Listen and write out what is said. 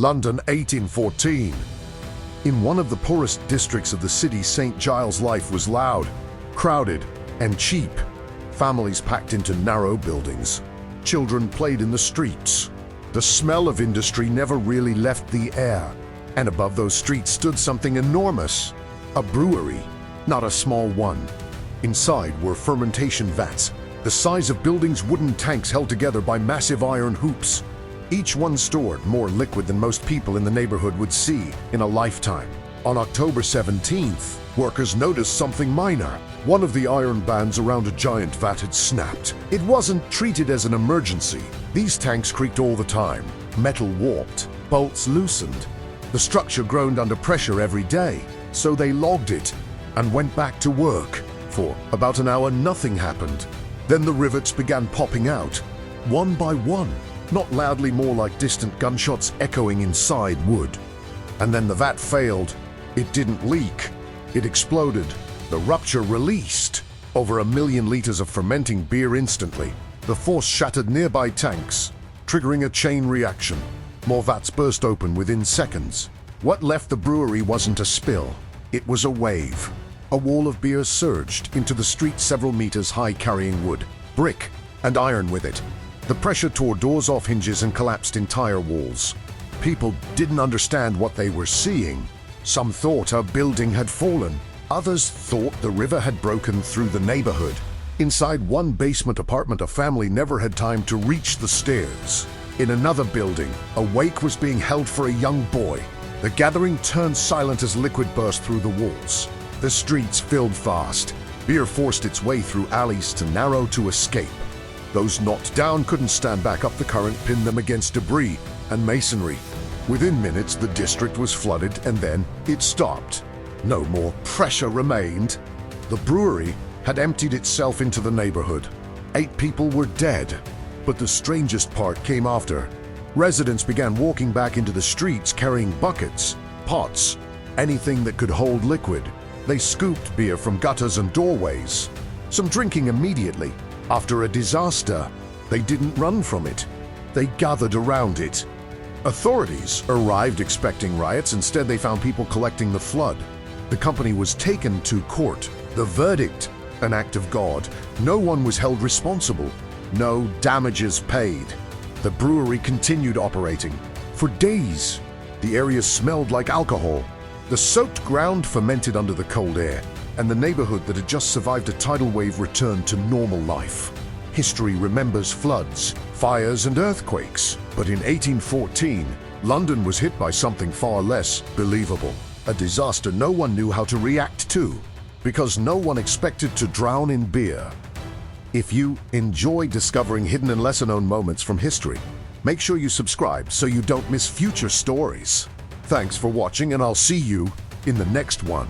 London, 1814. In one of the poorest districts of the city, St. Giles, life was loud, crowded, and cheap. Families packed into narrow buildings. Children played in the streets. The smell of industry never really left the air. And above those streets stood something enormous. A brewery, not a small one. Inside were fermentation vats, the size of buildings, wooden tanks held together by massive iron hoops. Each one stored more liquid than most people in the neighborhood would see in a lifetime. On October 17th, workers noticed something minor. One of the iron bands around a giant vat had snapped. It wasn't treated as an emergency. These tanks creaked all the time. Metal warped, bolts loosened. The structure groaned under pressure every day, so they logged it and went back to work. For about an hour, nothing happened. Then the rivets began popping out, one by one, not loudly, more like distant gunshots echoing inside wood. And then the vat failed. It didn't leak. It exploded. The rupture released over 1 million liters of fermenting beer instantly. The force shattered nearby tanks, triggering a chain reaction. More vats burst open within seconds. What left the brewery wasn't a spill. It was a wave. A wall of beer surged into the street several meters high, carrying wood, brick, and iron with it. The pressure tore doors off hinges and collapsed entire walls. People didn't understand what they were seeing. Some thought a building had fallen. Others thought the river had broken through the neighborhood. Inside one basement apartment, a family never had time to reach the stairs. In another building, a wake was being held for a young boy. The gathering turned silent as liquid burst through the walls. The streets filled fast. Beer forced its way through alleys too narrow to escape. Those knocked down couldn't stand back up. The current pinned them against debris and masonry. Within minutes, the district was flooded, and then it stopped. No more pressure remained. The brewery had emptied itself into the neighborhood. 8 people were dead. But the strangest part came after. Residents began walking back into the streets carrying buckets, pots, anything that could hold liquid. They scooped beer from gutters and doorways. Some drinking immediately. After a disaster, they didn't run from it. They gathered around it. Authorities arrived expecting riots. Instead, they found people collecting the flood. The company was taken to court. The verdict, an act of God. No one was held responsible. No damages paid. The brewery continued operating. For days, the area smelled like alcohol. The soaked ground fermented under the cold air, and the neighborhood that had just survived a tidal wave returned to normal life. History remembers floods, fires, and earthquakes. But in 1814, London was hit by something far less believable. A disaster no one knew how to react to, because no one expected to drown in beer. If you enjoy discovering hidden and lesser-known moments from history, make sure you subscribe so you don't miss future stories. Thanks for watching, and I'll see you in the next one.